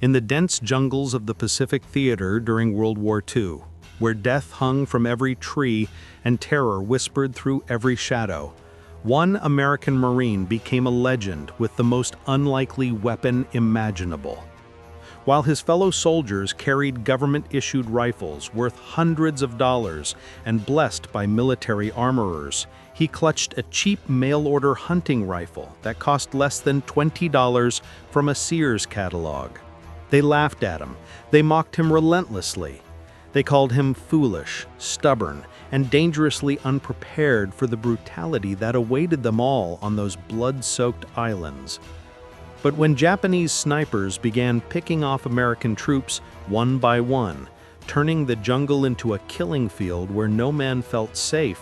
in the dense jungles of the Pacific Theater during World War II, where death hung from every tree and terror whispered through every shadow, one American Marine became a legend with the most unlikely weapon imaginable. While his fellow soldiers carried government-issued rifles worth hundreds of dollars and blessed by military armorers, he clutched a cheap mail-order hunting rifle that cost less than $20 from a Sears catalog. They laughed at him. They mocked him relentlessly. They called him foolish, stubborn, and dangerously unprepared for the brutality that awaited them all on those blood-soaked islands. But when Japanese snipers began picking off American troops one by one, turning the jungle into a killing field where no man felt safe,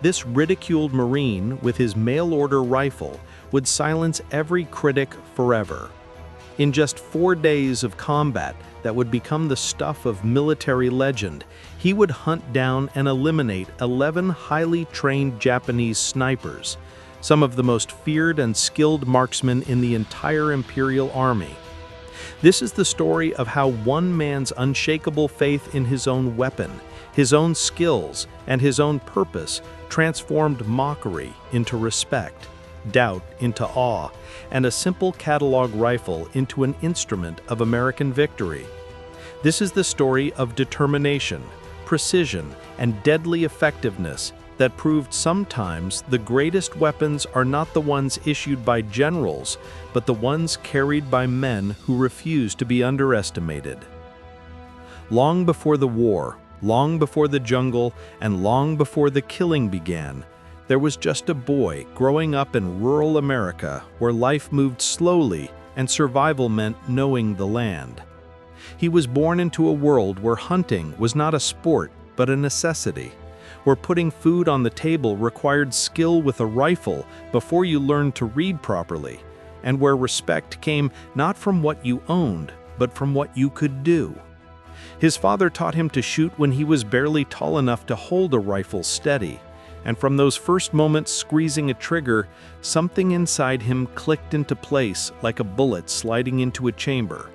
this ridiculed Marine with his mail-order rifle would silence every critic forever. In just 4 days of combat that would become the stuff of military legend, he would hunt down and eliminate 11 highly trained Japanese snipers, some of the most feared and skilled marksmen in the entire Imperial Army. This is the story of how one man's unshakable faith in his own weapon, his own skills, and his own purpose transformed mockery into respect, doubt into awe, and a simple catalog rifle into an instrument of American victory. This is the story of determination, precision, and deadly effectiveness that proved sometimes the greatest weapons are not the ones issued by generals, but the ones carried by men who refuse to be underestimated. Long before the war, long before the jungle, and long before the killing began, there was just a boy growing up in rural America where life moved slowly and survival meant knowing the land. He was born into a world where hunting was not a sport but a necessity, where putting food on the table required skill with a rifle before you learned to read properly, and where respect came not from what you owned but from what you could do. His father taught him to shoot when he was barely tall enough to hold a rifle steady. And from those first moments squeezing a trigger, something inside him clicked into place like a bullet sliding into a chamber.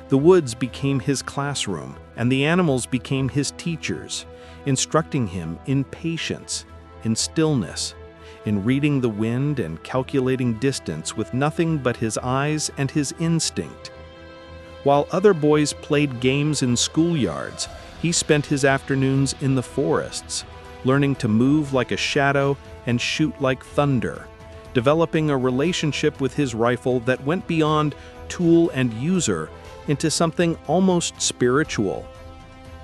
The woods became his classroom, and the animals became his teachers, instructing him in patience, in stillness, in reading the wind and calculating distance with nothing but his eyes and his instinct. While other boys played games in schoolyards, he spent his afternoons in the forests, learning to move like a shadow and shoot like thunder, developing a relationship with his rifle that went beyond tool and user into something almost spiritual.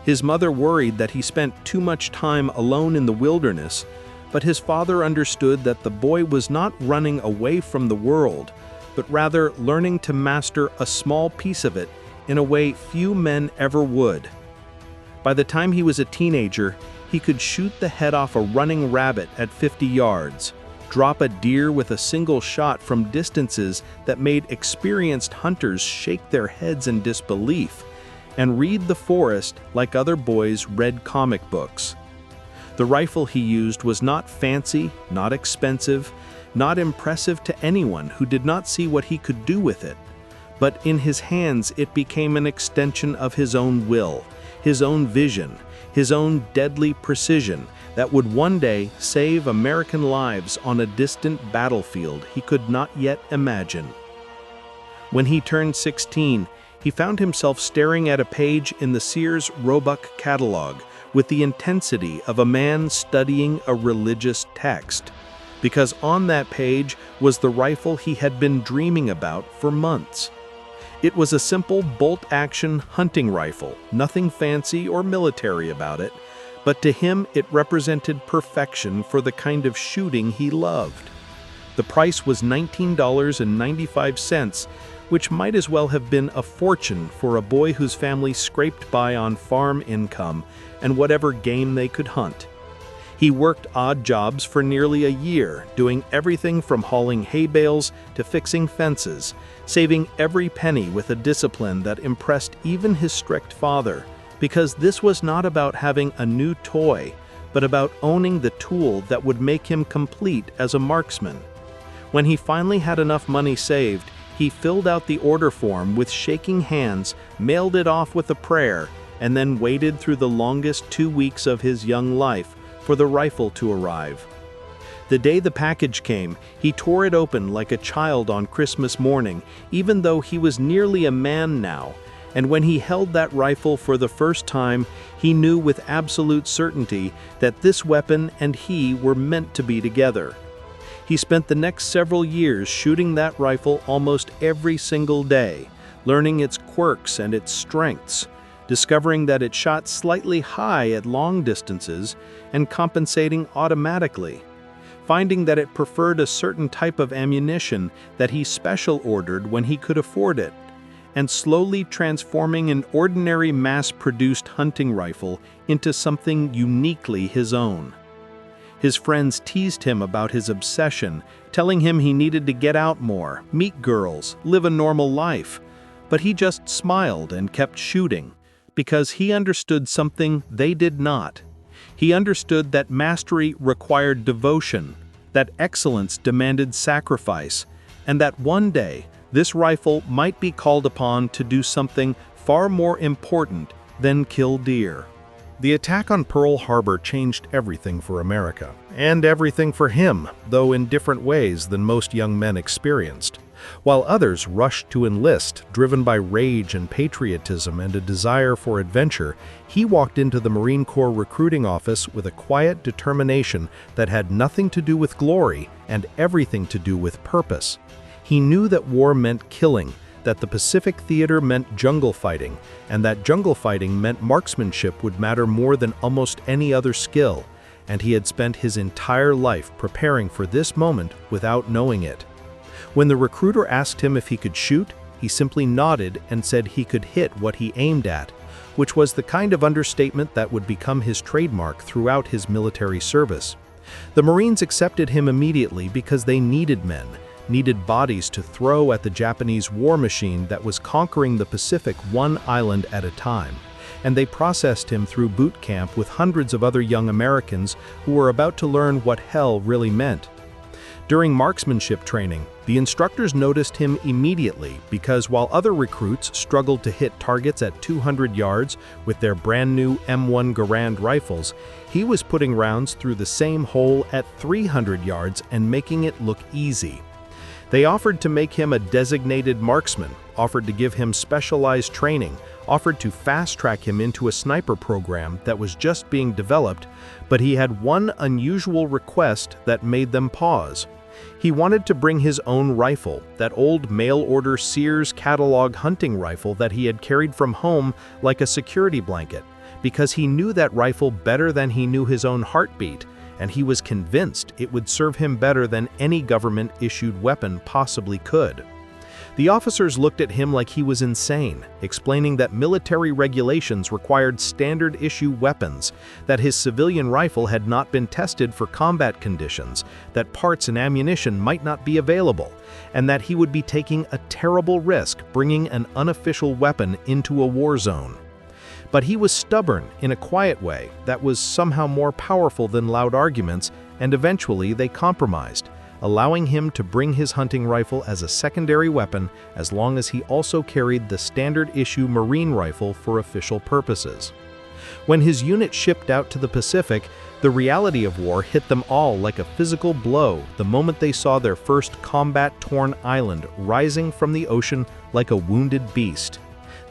His mother worried that he spent too much time alone in the wilderness, but his father understood that the boy was not running away from the world, but rather learning to master a small piece of it in a way few men ever would. By the time he was a teenager, he could shoot the head off a running rabbit at 50 yards, drop a deer with a single shot from distances that made experienced hunters shake their heads in disbelief, and read the forest like other boys read comic books. The rifle he used was not fancy, not expensive, not impressive to anyone who did not see what he could do with it, but in his hands it became an extension of his own will, his own vision, his own deadly precision that would one day save American lives on a distant battlefield he could not yet imagine. When he turned 16, he found himself staring at a page in the Sears Roebuck catalog with the intensity of a man studying a religious text, because on that page was the rifle he had been dreaming about for months. It was a simple bolt-action hunting rifle, nothing fancy or military about it, but to him it represented perfection for the kind of shooting he loved. The price was $19.95, which might as well have been a fortune for a boy whose family scraped by on farm income and whatever game they could hunt. He worked odd jobs for nearly a year, doing everything from hauling hay bales to fixing fences, saving every penny with a discipline that impressed even his strict father, because this was not about having a new toy, but about owning the tool that would make him complete as a marksman. When he finally had enough money saved, He filled out the order form with shaking hands, mailed it off with a prayer, and then waited through the longest 2 weeks of his young life for the rifle to arrive. The day the package came, he tore it open like a child on Christmas morning, even though he was nearly a man now. And when he held that rifle for the first time, he knew with absolute certainty that this weapon and he were meant to be together. He spent the next several years shooting that rifle almost every single day, learning its quirks and its strengths, discovering that it shot slightly high at long distances and compensating automatically, finding that it preferred a certain type of ammunition that he special ordered when he could afford it, and slowly transforming an ordinary mass-produced hunting rifle into something uniquely his own. His friends teased him about his obsession, telling him he needed to get out more, meet girls, live a normal life. But he just smiled and kept shooting, because he understood something they did not. He understood that mastery required devotion, that excellence demanded sacrifice, and that one day this rifle might be called upon to do something far more important than kill deer. The attack on Pearl Harbor changed everything for America, and everything for him, though in different ways than most young men experienced. While others rushed to enlist, driven by rage and patriotism and a desire for adventure, he walked into the Marine Corps recruiting office with a quiet determination that had nothing to do with glory and everything to do with purpose. He knew that war meant killing, that the Pacific Theater meant jungle fighting, and that jungle fighting meant marksmanship would matter more than almost any other skill, and he had spent his entire life preparing for this moment without knowing it. When the recruiter asked him if he could shoot, he simply nodded and said he could hit what he aimed at, which was the kind of understatement that would become his trademark throughout his military service. The Marines accepted him immediately because they needed men, needed bodies to throw at the Japanese war machine that was conquering the Pacific one island at a time, and they processed him through boot camp with hundreds of other young Americans who were about to learn what hell really meant. During marksmanship training, the instructors noticed him immediately because while other recruits struggled to hit targets at 200 yards with their brand new M1 Garand rifles, he was putting rounds through the same hole at 300 yards and making it look easy. They offered to make him a designated marksman, offered to give him specialized training, offered to fast-track him into a sniper program that was just being developed, but he had one unusual request that made them pause. He wanted to bring his own rifle, that old mail-order Sears catalog hunting rifle that he had carried from home like a security blanket, because he knew that rifle better than he knew his own heartbeat, and he was convinced it would serve him better than any government-issued weapon possibly could. The officers looked at him like he was insane, explaining that military regulations required standard-issue weapons, that his civilian rifle had not been tested for combat conditions, that parts and ammunition might not be available, and that he would be taking a terrible risk bringing an unofficial weapon into a war zone. But he was stubborn in a quiet way that was somehow more powerful than loud arguments, and eventually they compromised, allowing him to bring his hunting rifle as a secondary weapon as long as he also carried the standard-issue Marine rifle for official purposes. When his unit shipped out to the Pacific, the reality of war hit them all like a physical blow the moment they saw their first combat-torn island rising from the ocean like a wounded beast.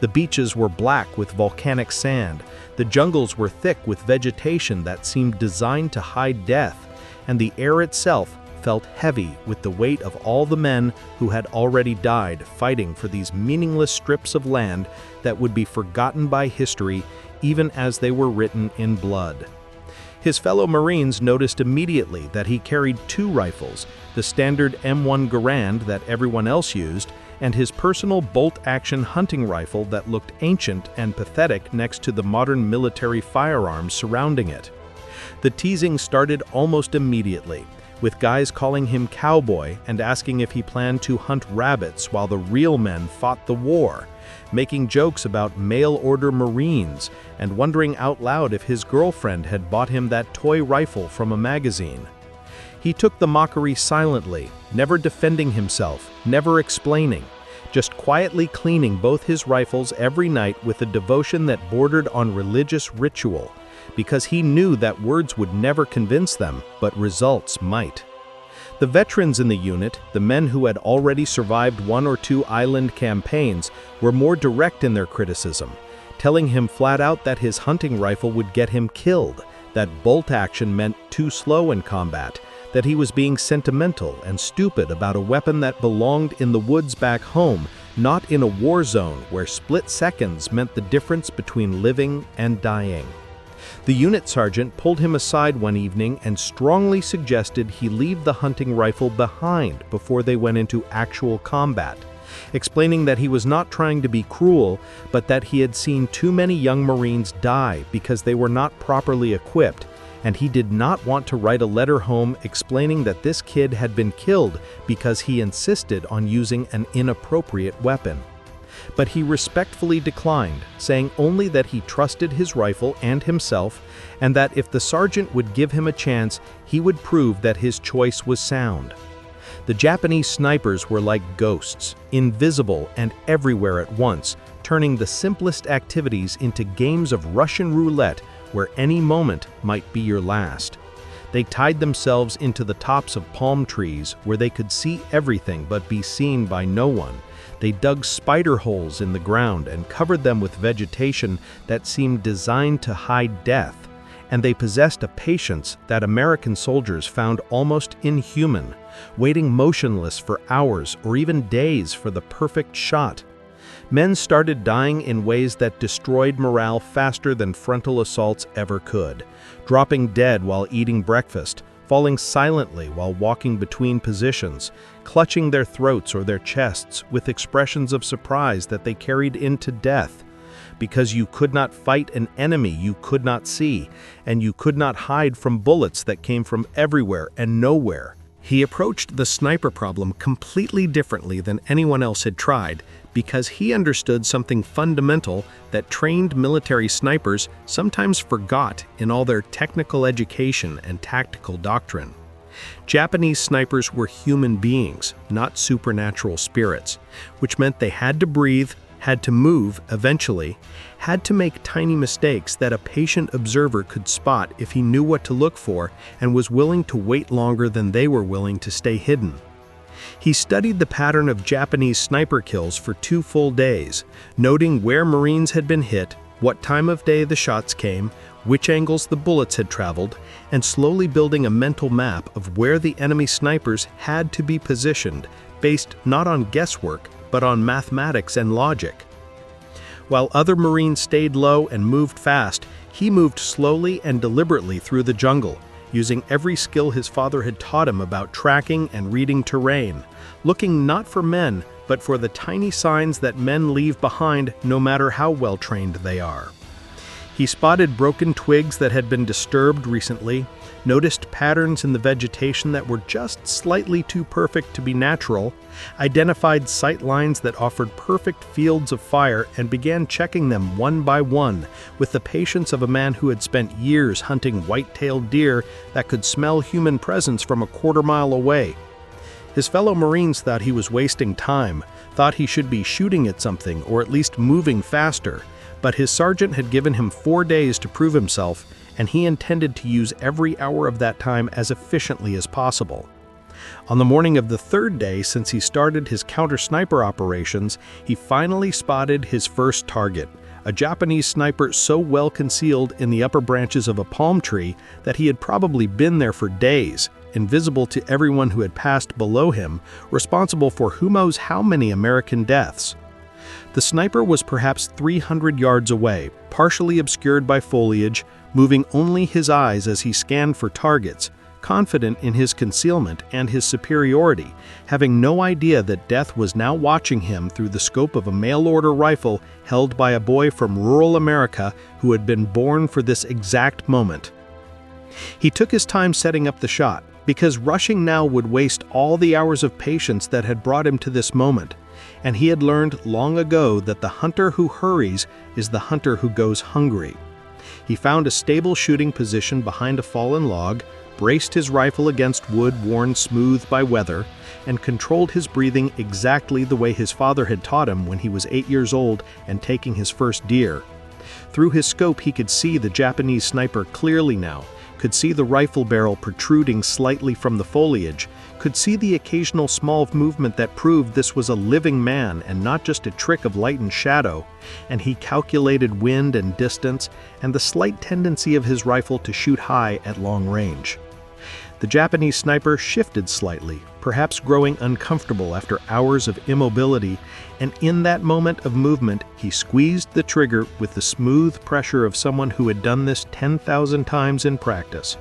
The beaches were black with volcanic sand, the jungles were thick with vegetation that seemed designed to hide death, and the air itself felt heavy with the weight of all the men who had already died fighting for these meaningless strips of land that would be forgotten by history even as they were written in blood. His fellow Marines noticed immediately that he carried two rifles, the standard M1 Garand that everyone else used, and his personal bolt-action hunting rifle that looked ancient and pathetic next to the modern military firearms surrounding it. The teasing started almost immediately, with guys calling him cowboy and asking if he planned to hunt rabbits while the real men fought the war, making jokes about mail-order Marines, and wondering out loud if his girlfriend had bought him that toy rifle from a magazine. He took the mockery silently, never defending himself, never explaining, just quietly cleaning both his rifles every night with a devotion that bordered on religious ritual, because he knew that words would never convince them, but results might. The veterans in the unit, the men who had already survived 1 or 2 island campaigns, were more direct in their criticism, telling him flat out that his hunting rifle would get him killed, that bolt action meant too slow in combat, that he was being sentimental and stupid about a weapon that belonged in the woods back home, not in a war zone where split seconds meant the difference between living and dying. The unit sergeant pulled him aside one evening and strongly suggested he leave the hunting rifle behind before they went into actual combat, explaining that he was not trying to be cruel, but that he had seen too many young Marines die because they were not properly equipped, and he did not want to write a letter home explaining that this kid had been killed because he insisted on using an inappropriate weapon. But he respectfully declined, saying only that he trusted his rifle and himself, and that if the sergeant would give him a chance, he would prove that his choice was sound. The Japanese snipers were like ghosts, invisible and everywhere at once, turning the simplest activities into games of Russian roulette where any moment might be your last. They tied themselves into the tops of palm trees where they could see everything but be seen by no one. They dug spider holes in the ground and covered them with vegetation that seemed designed to hide death, and they possessed a patience that American soldiers found almost inhuman, waiting motionless for hours or even days for the perfect shot. Men started dying in ways that destroyed morale faster than frontal assaults ever could, dropping dead while eating breakfast, falling silently while walking between positions, clutching their throats or their chests with expressions of surprise that they carried into death. Because you could not fight an enemy you could not see, and you could not hide from bullets that came from everywhere and nowhere. He approached the sniper problem completely differently than anyone else had tried, because he understood something fundamental that trained military snipers sometimes forgot in all their technical education and tactical doctrine. Japanese snipers were human beings, not supernatural spirits, which meant they had to breathe, had to move eventually, had to make tiny mistakes that a patient observer could spot if he knew what to look for and was willing to wait longer than they were willing to stay hidden. He studied the pattern of Japanese sniper kills for 2 full days, noting where Marines had been hit, what time of day the shots came, which angles the bullets had traveled, and slowly building a mental map of where the enemy snipers had to be positioned, based not on guesswork, but on mathematics and logic. While other Marines stayed low and moved fast, he moved slowly and deliberately through the jungle, using every skill his father had taught him about tracking and reading terrain, looking not for men, but for the tiny signs that men leave behind no matter how well trained they are. He spotted broken twigs that had been disturbed recently, noticed patterns in the vegetation that were just slightly too perfect to be natural, identified sight lines that offered perfect fields of fire, and began checking them one by one with the patience of a man who had spent years hunting white-tailed deer that could smell human presence from a quarter-mile away. His fellow Marines thought he was wasting time, thought he should be shooting at something or at least moving faster, but his sergeant had given him 4 days to prove himself, and he intended to use every hour of that time as efficiently as possible. On the morning of the 3rd day since he started his counter-sniper operations, he finally spotted his first target, a Japanese sniper so well concealed in the upper branches of a palm tree that he had probably been there for days, invisible to everyone who had passed below him, responsible for who knows how many American deaths. The sniper was perhaps 300 yards away, partially obscured by foliage, moving only his eyes as he scanned for targets, confident in his concealment and his superiority, having no idea that death was now watching him through the scope of a mail-order rifle held by a boy from rural America who had been born for this exact moment. He took his time setting up the shot, because rushing now would waste all the hours of patience that had brought him to this moment, and he had learned long ago that the hunter who hurries is the hunter who goes hungry. He found a stable shooting position behind a fallen log, braced his rifle against wood worn smooth by weather, and controlled his breathing exactly the way his father had taught him when he was 8 years old and taking his first deer. Through his scope he could see the Japanese sniper clearly now, could see the rifle barrel protruding slightly from the foliage, could see the occasional small movement that proved this was a living man and not just a trick of light and shadow, and he calculated wind and distance and the slight tendency of his rifle to shoot high at long range. The Japanese sniper shifted slightly, perhaps growing uncomfortable after hours of immobility, and in that moment of movement, he squeezed the trigger with the smooth pressure of someone who had done this 10,000 times in practice.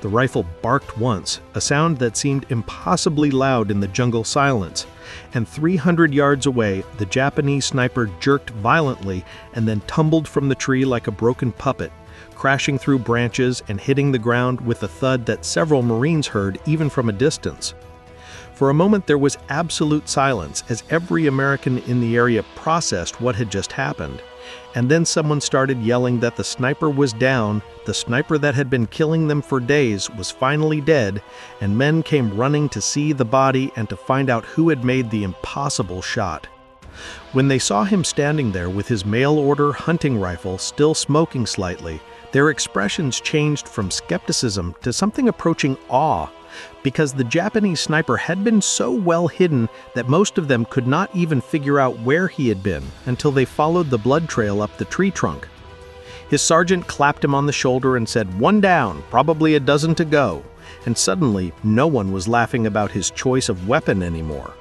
The rifle barked once, a sound that seemed impossibly loud in the jungle silence, and 300 yards away, the Japanese sniper jerked violently and then tumbled from the tree like a broken puppet, crashing through branches and hitting the ground with a thud that several Marines heard even from a distance. For a moment there was absolute silence as every American in the area processed what had just happened. And then someone started yelling that the sniper was down, the sniper that had been killing them for days was finally dead, and men came running to see the body and to find out who had made the impossible shot. When they saw him standing there with his mail-order hunting rifle still smoking slightly, their expressions changed from skepticism to something approaching awe, because the Japanese sniper had been so well hidden that most of them could not even figure out where he had been until they followed the blood trail up the tree trunk. His sergeant clapped him on the shoulder and said, "One down, probably a dozen to go," and suddenly no one was laughing about his choice of weapon anymore.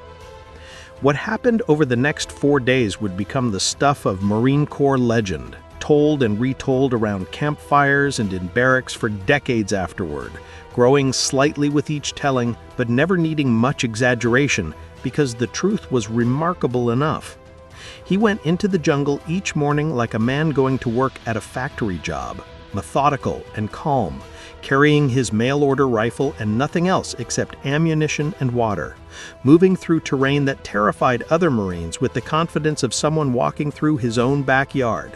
What happened over the next 4 days would become the stuff of Marine Corps legend, told and retold around campfires and in barracks for decades afterward, growing slightly with each telling, but never needing much exaggeration because the truth was remarkable enough. He went into the jungle each morning like a man going to work at a factory job, methodical and calm, carrying his mail-order rifle and nothing else except ammunition and water, moving through terrain that terrified other Marines with the confidence of someone walking through his own backyard.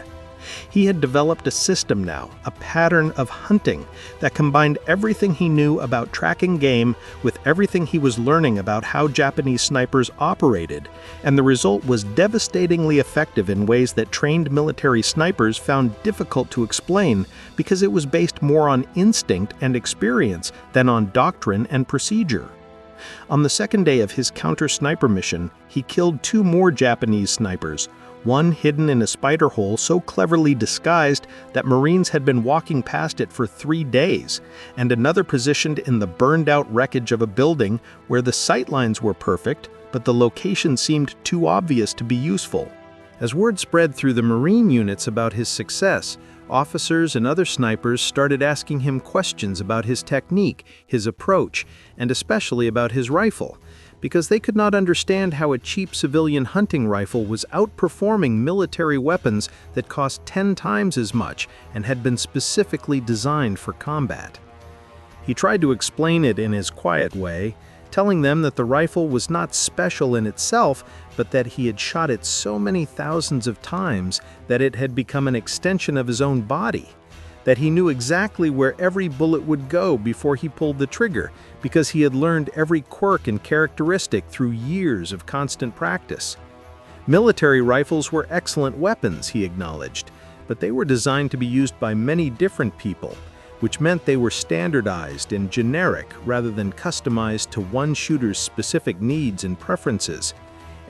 He had developed a system now, a pattern of hunting that combined everything he knew about tracking game with everything he was learning about how Japanese snipers operated, and the result was devastatingly effective in ways that trained military snipers found difficult to explain because it was based more on instinct and experience than on doctrine and procedure. On the second day of his counter-sniper mission, he killed 2 more Japanese snipers, one hidden in a spider hole so cleverly disguised that Marines had been walking past it for 3 days, and another positioned in the burned-out wreckage of a building where the sightlines were perfect, but the location seemed too obvious to be useful. As word spread through the Marine units about his success, officers and other snipers started asking him questions about his technique, his approach, and especially about his rifle, because they could not understand how a cheap civilian hunting rifle was outperforming military weapons that cost 10 times as much and had been specifically designed for combat. He tried to explain it in his quiet way, telling them that the rifle was not special in itself, but that he had shot it so many thousands of times that it had become an extension of his own body, that he knew exactly where every bullet would go before he pulled the trigger, because he had learned every quirk and characteristic through years of constant practice. Military rifles were excellent weapons, he acknowledged, but they were designed to be used by many different people, which meant they were standardized and generic rather than customized to one shooter's specific needs and preferences.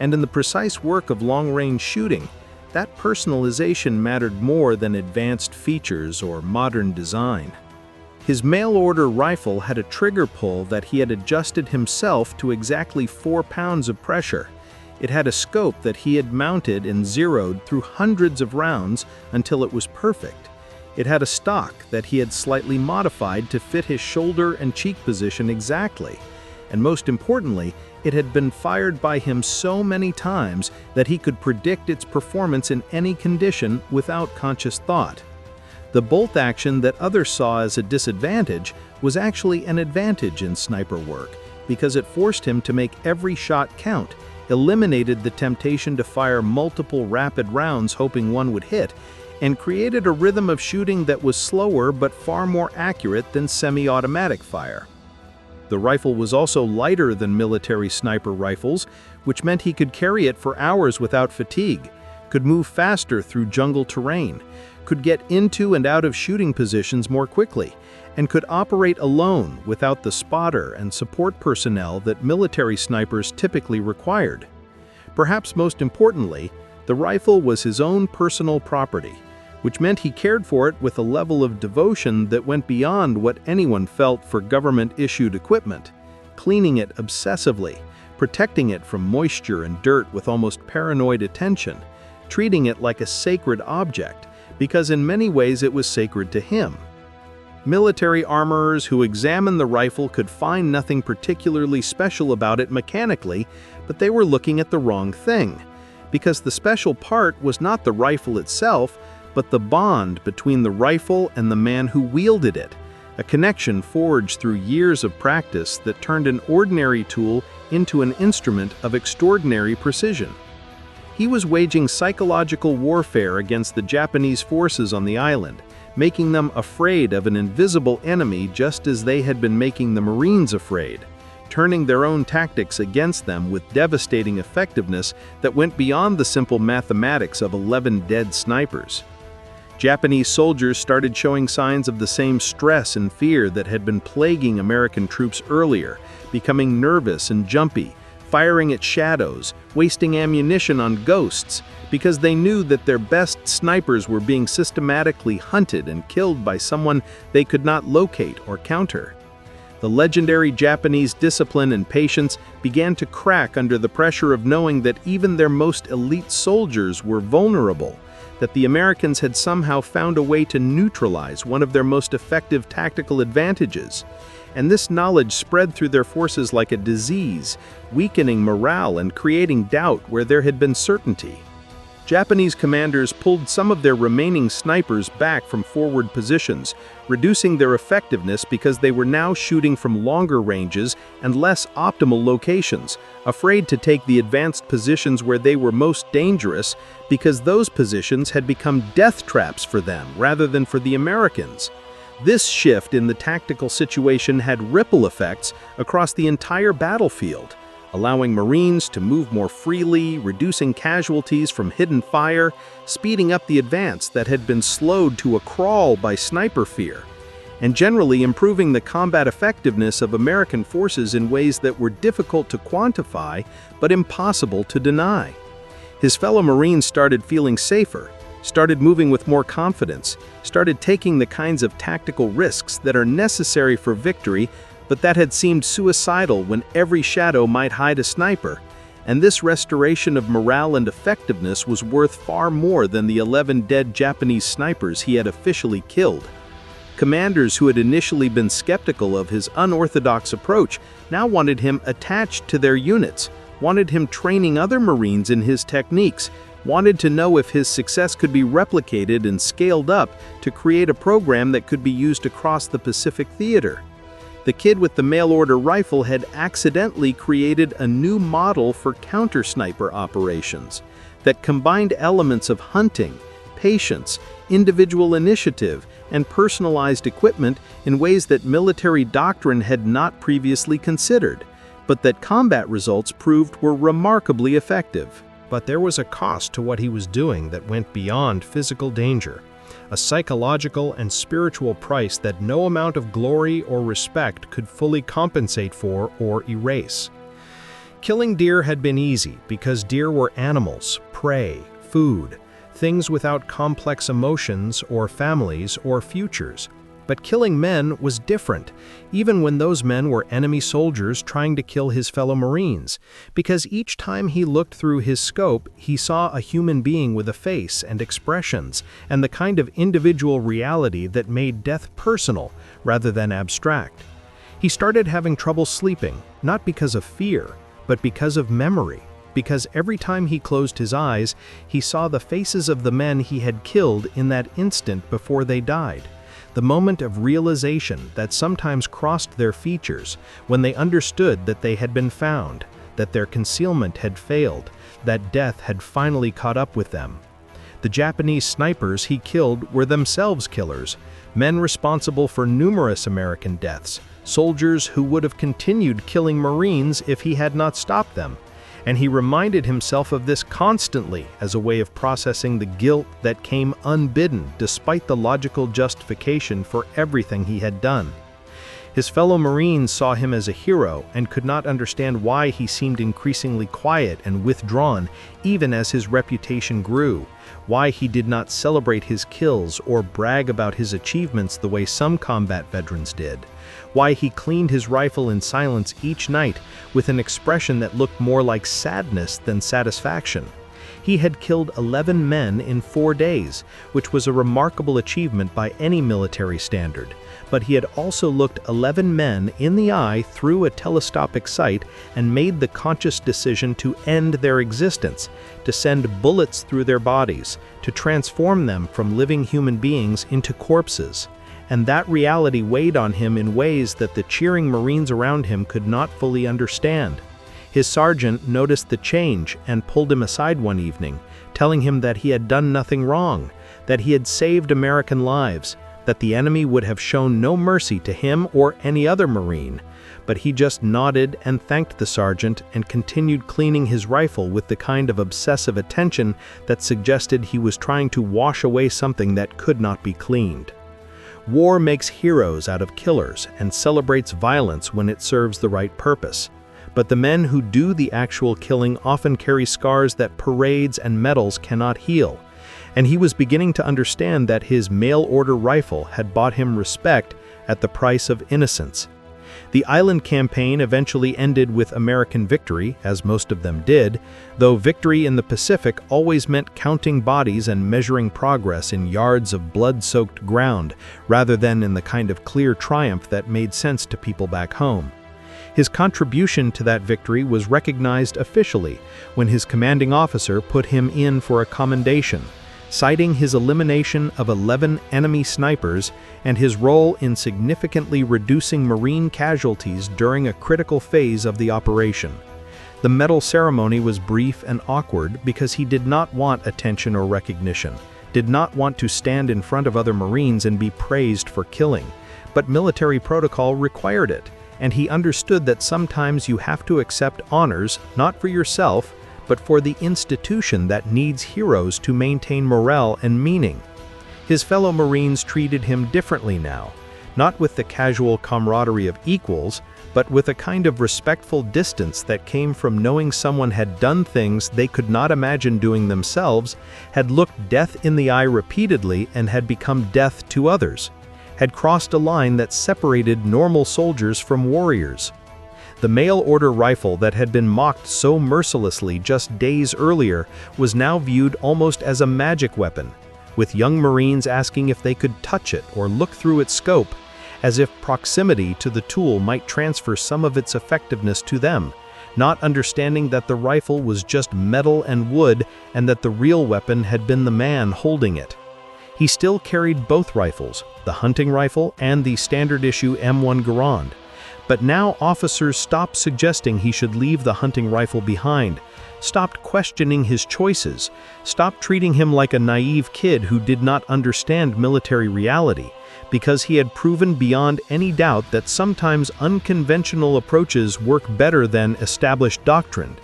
And in the precise work of long-range shooting, that personalization mattered more than advanced features or modern design. His mail-order rifle had a trigger pull that he had adjusted himself to exactly 4 pounds of pressure. It had a scope that he had mounted and zeroed through hundreds of rounds until it was perfect. It had a stock that he had slightly modified to fit his shoulder and cheek position exactly. And most importantly, it had been fired by him so many times that he could predict its performance in any condition without conscious thought. The bolt action that others saw as a disadvantage was actually an advantage in sniper work because it forced him to make every shot count, eliminated the temptation to fire multiple rapid rounds hoping one would hit, and created a rhythm of shooting that was slower but far more accurate than semi-automatic fire. The rifle was also lighter than military sniper rifles, which meant he could carry it for hours without fatigue, could move faster through jungle terrain, could get into and out of shooting positions more quickly, and could operate alone without the spotter and support personnel that military snipers typically required. Perhaps most importantly, the rifle was his own personal property, which meant he cared for it with a level of devotion that went beyond what anyone felt for government-issued equipment, cleaning it obsessively, protecting it from moisture and dirt with almost paranoid attention, treating it like a sacred object, because in many ways it was sacred to him. Military armorers who examined the rifle could find nothing particularly special about it mechanically, but they were looking at the wrong thing, because the special part was not the rifle itself, but the bond between the rifle and the man who wielded it, a connection forged through years of practice that turned an ordinary tool into an instrument of extraordinary precision. He was waging psychological warfare against the Japanese forces on the island, making them afraid of an invisible enemy just as they had been making the Marines afraid, turning their own tactics against them with devastating effectiveness that went beyond the simple mathematics of 11 dead snipers. Japanese soldiers started showing signs of the same stress and fear that had been plaguing American troops earlier, becoming nervous and jumpy, firing at shadows, wasting ammunition on ghosts, because they knew that their best snipers were being systematically hunted and killed by someone they could not locate or counter. The legendary Japanese discipline and patience began to crack under the pressure of knowing that even their most elite soldiers were vulnerable, that the Americans had somehow found a way to neutralize one of their most effective tactical advantages. And this knowledge spread through their forces like a disease, weakening morale and creating doubt where there had been certainty. Japanese commanders pulled some of their remaining snipers back from forward positions, reducing their effectiveness because they were now shooting from longer ranges and less optimal locations, afraid to take the advanced positions where they were most dangerous because those positions had become death traps for them rather than for the Americans. This shift in the tactical situation had ripple effects across the entire battlefield, allowing Marines to move more freely, reducing casualties from hidden fire, speeding up the advance that had been slowed to a crawl by sniper fear, and generally improving the combat effectiveness of American forces in ways that were difficult to quantify but impossible to deny. His fellow Marines started feeling safer, started moving with more confidence, started taking the kinds of tactical risks that are necessary for victory but that had seemed suicidal when every shadow might hide a sniper, and this restoration of morale and effectiveness was worth far more than the 11 dead Japanese snipers he had officially killed. Commanders who had initially been skeptical of his unorthodox approach now wanted him attached to their units, wanted him training other Marines in his techniques, wanted to know if his success could be replicated and scaled up to create a program that could be used across the Pacific theater. The kid with the mail-order rifle had accidentally created a new model for counter-sniper operations that combined elements of hunting, patience, individual initiative, and personalized equipment in ways that military doctrine had not previously considered, but that combat results proved were remarkably effective. But there was a cost to what he was doing that went beyond physical danger, a psychological and spiritual price that no amount of glory or respect could fully compensate for or erase. Killing deer had been easy because deer were animals, prey, food, things without complex emotions or families or futures. But killing men was different, even when those men were enemy soldiers trying to kill his fellow Marines, because each time he looked through his scope, he saw a human being with a face and expressions, and the kind of individual reality that made death personal rather than abstract. He started having trouble sleeping, not because of fear, but because of memory, because every time he closed his eyes, he saw the faces of the men he had killed in that instant before they died. The moment of realization that sometimes crossed their features when they understood that they had been found, that their concealment had failed, that death had finally caught up with them. The Japanese snipers he killed were themselves killers, men responsible for numerous American deaths, soldiers who would have continued killing Marines if he had not stopped them. And he reminded himself of this constantly as a way of processing the guilt that came unbidden despite the logical justification for everything he had done. His fellow Marines saw him as a hero and could not understand why he seemed increasingly quiet and withdrawn even as his reputation grew, why he did not celebrate his kills or brag about his achievements the way some combat veterans did, why he cleaned his rifle in silence each night with an expression that looked more like sadness than satisfaction. He had killed 11 men in 4 days, which was a remarkable achievement by any military standard. But he had also looked 11 men in the eye through a telescopic sight and made the conscious decision to end their existence, to send bullets through their bodies, to transform them from living human beings into corpses. And that reality weighed on him in ways that the cheering Marines around him could not fully understand. His sergeant noticed the change and pulled him aside one evening, telling him that he had done nothing wrong, that he had saved American lives, that the enemy would have shown no mercy to him or any other Marine. But he just nodded and thanked the sergeant and continued cleaning his rifle with the kind of obsessive attention that suggested he was trying to wash away something that could not be cleaned. War makes heroes out of killers and celebrates violence when it serves the right purpose. But the men who do the actual killing often carry scars that parades and medals cannot heal. And he was beginning to understand that his mail-order rifle had bought him respect at the price of innocence. The island campaign eventually ended with American victory, as most of them did, though victory in the Pacific always meant counting bodies and measuring progress in yards of blood-soaked ground, rather than in the kind of clear triumph that made sense to people back home. His contribution to that victory was recognized officially when his commanding officer put him in for a commendation, citing his elimination of 11 enemy snipers and his role in significantly reducing Marine casualties during a critical phase of the operation. The medal ceremony was brief and awkward because he did not want attention or recognition, did not want to stand in front of other Marines and be praised for killing, but military protocol required it, and he understood that sometimes you have to accept honors not for yourself, but for the institution that needs heroes to maintain morale and meaning. His fellow Marines treated him differently now, not with the casual camaraderie of equals, but with a kind of respectful distance that came from knowing someone had done things they could not imagine doing themselves, had looked death in the eye repeatedly and had become death to others, had crossed a line that separated normal soldiers from warriors. The mail-order rifle that had been mocked so mercilessly just days earlier was now viewed almost as a magic weapon, with young Marines asking if they could touch it or look through its scope, as if proximity to the tool might transfer some of its effectiveness to them, not understanding that the rifle was just metal and wood and that the real weapon had been the man holding it. He still carried both rifles, the hunting rifle and the standard-issue M1 Garand. But now officers stopped suggesting he should leave the hunting rifle behind, stopped questioning his choices, stopped treating him like a naive kid who did not understand military reality, because he had proven beyond any doubt that sometimes unconventional approaches work better than established doctrine.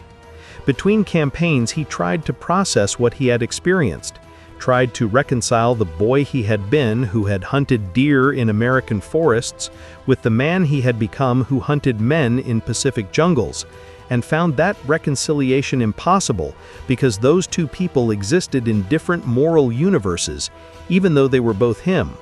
Between campaigns, he tried to process what he had experienced, tried to reconcile the boy he had been who had hunted deer in American forests with the man he had become who hunted men in Pacific jungles, and found that reconciliation impossible because those two people existed in different moral universes, even though they were both him.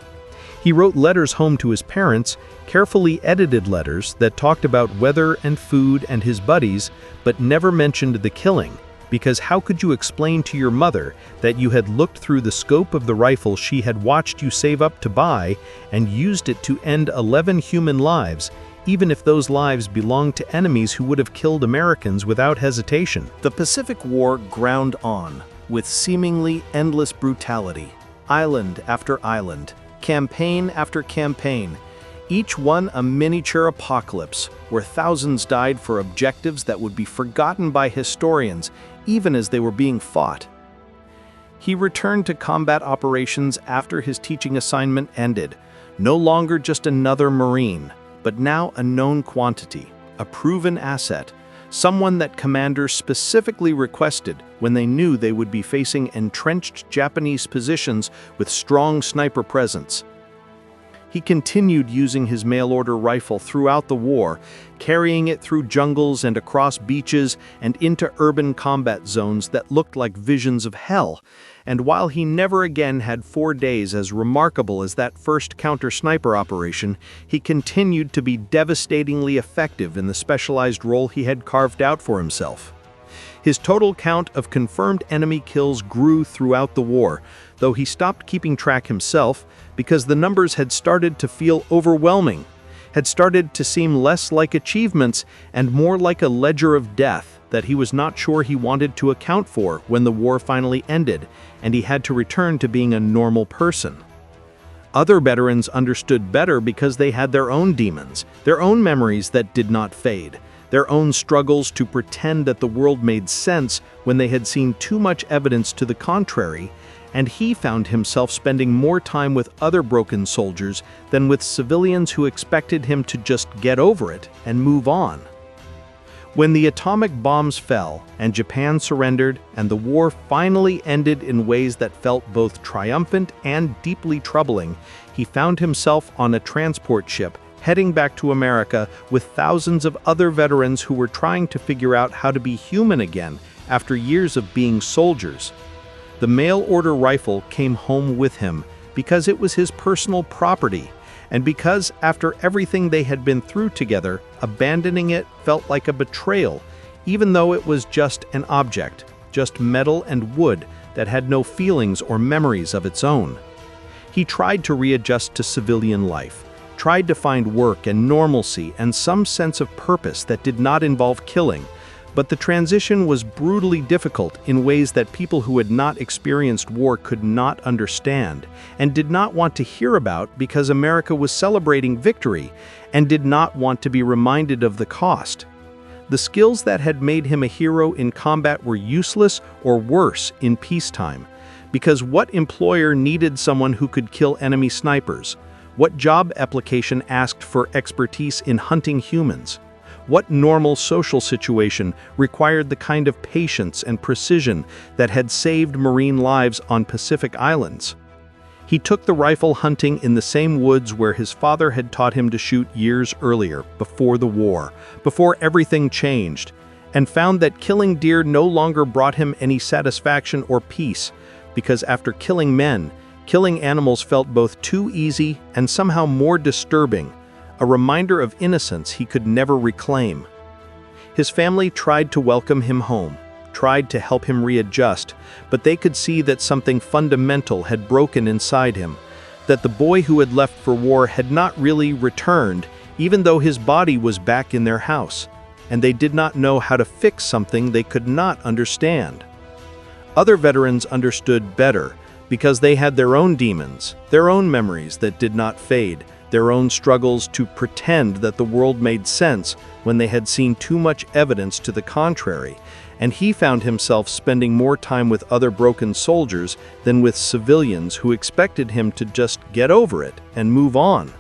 He wrote letters home to his parents, carefully edited letters that talked about weather and food and his buddies, but never mentioned the killing. Because how could you explain to your mother that you had looked through the scope of the rifle she had watched you save up to buy and used it to end 11 human lives, even if those lives belonged to enemies who would have killed Americans without hesitation? The Pacific War ground on, with seemingly endless brutality, island after island, campaign after campaign, each one a miniature apocalypse where thousands died for objectives that would be forgotten by historians even as they were being fought. He returned to combat operations after his teaching assignment ended, no longer just another Marine, but now a known quantity, a proven asset, someone that commanders specifically requested when they knew they would be facing entrenched Japanese positions with strong sniper presence. He continued using his mail-order rifle throughout the war, carrying it through jungles and across beaches and into urban combat zones that looked like visions of hell. And while he never again had 4 days as remarkable as that first counter-sniper operation, he continued to be devastatingly effective in the specialized role he had carved out for himself. His total count of confirmed enemy kills grew throughout the war, though he stopped keeping track himself because the numbers had started to feel overwhelming, had started to seem less like achievements and more like a ledger of death that he was not sure he wanted to account for when the war finally ended and he had to return to being a normal person. Other veterans understood better because they had their own demons, their own memories that did not fade, their own struggles to pretend that the world made sense when they had seen too much evidence to the contrary, and he found himself spending more time with other broken soldiers than with civilians who expected him to just get over it and move on. When the atomic bombs fell and Japan surrendered and the war finally ended in ways that felt both triumphant and deeply troubling, he found himself on a transport ship heading back to America with thousands of other veterans who were trying to figure out how to be human again after years of being soldiers. The mail-order rifle came home with him because it was his personal property, and because after everything they had been through together, abandoning it felt like a betrayal, even though it was just an object, just metal and wood that had no feelings or memories of its own. He tried to readjust to civilian life, tried to find work and normalcy and some sense of purpose that did not involve killing, but the transition was brutally difficult in ways that people who had not experienced war could not understand and did not want to hear about because America was celebrating victory and did not want to be reminded of the cost. The skills that had made him a hero in combat were useless or worse in peacetime, because what employer needed someone who could kill enemy snipers? What job application asked for expertise in hunting humans? What normal social situation required the kind of patience and precision that had saved Marine lives on Pacific Islands? He took the rifle hunting in the same woods where his father had taught him to shoot years earlier, before the war, before everything changed, and found that killing deer no longer brought him any satisfaction or peace, because after killing men, killing animals felt both too easy and somehow more disturbing, a reminder of innocence he could never reclaim. His family tried to welcome him home, tried to help him readjust, but they could see that something fundamental had broken inside him, that the boy who had left for war had not really returned, even though his body was back in their house, and they did not know how to fix something they could not understand. Other veterans understood better, because they had their own demons, their own memories that did not fade, their own struggles to pretend that the world made sense when they had seen too much evidence to the contrary, and he found himself spending more time with other broken soldiers than with civilians who expected him to just get over it and move on.